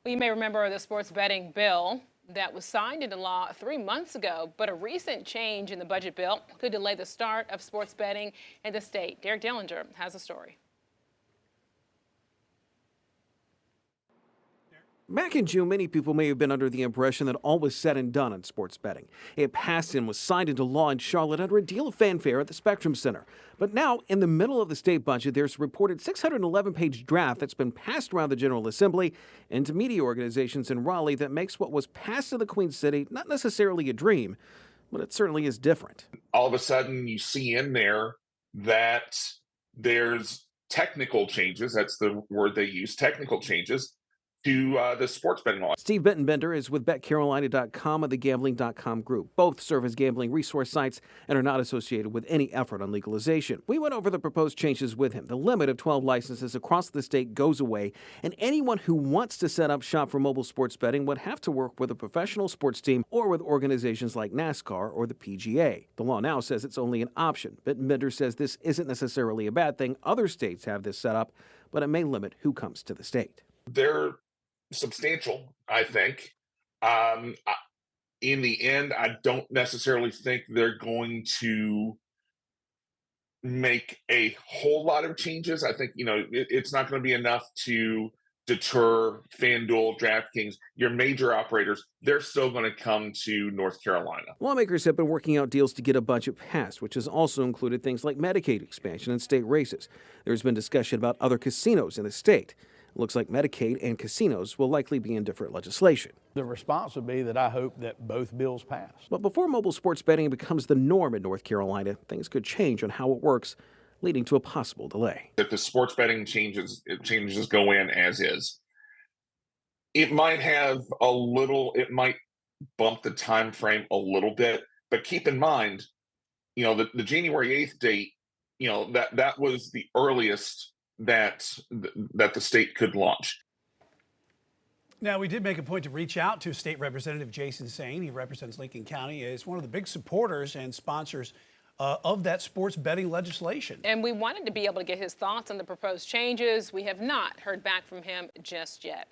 Well, you may remember the sports betting bill that was signed into law 3 months ago, but a recent change in the budget bill could delay the start of sports betting in the state. Derek Dillinger has a story. Back in June, many people may have been under the impression that all was said and done on sports betting. It passed and was signed into law in Charlotte under a deal of fanfare at the Spectrum Center. But now, in the middle of the state budget, there's a reported 611-page draft that's been passed around the General Assembly and to media organizations in Raleigh that makes what was passed in the Queen City not necessarily a dream, but it certainly is different. All of a sudden, you see in there that there's technical changes. That's the word they use, technical changes to the sports betting law. Steve Bittenbender is with BetCarolina.com and the Gambling.com group. Both serve as gambling resource sites and are not associated with any effort on legalization. We went over the proposed changes with him. The limit of 12 licenses across the state goes away, and anyone who wants to set up shop for mobile sports betting would have to work with a professional sports team or with organizations like NASCAR or the PGA. The law now says it's only an option. Bittenbender says this isn't necessarily a bad thing. Other states have this set up, but it may limit who comes to the state. They're substantial, I think. In the end, I don't necessarily think they're going to make a whole lot of changes. I think, it's not going to be enough to deter FanDuel, DraftKings, your major operators. They're still going to come to North Carolina. Lawmakers have been working out deals to get a budget passed, which has also included things like Medicaid expansion and state races. There's been discussion about other casinos in the state. It looks like Medicaid and casinos will likely be in different legislation. The response would be that I hope that both bills pass. But before mobile sports betting becomes the norm in North Carolina, things could change on how it works, leading to a possible delay. If the sports betting changes go in as is, it might bump the time frame a little bit. But keep in mind, the January 8th date, that was the earliest that the state could launch. Now, we did make a point to reach out to State Representative Jason Saine. He represents Lincoln County. Is one of the big supporters and sponsors of that sports betting legislation. And we wanted to be able to get his thoughts on the proposed changes. We have not heard back from him just yet.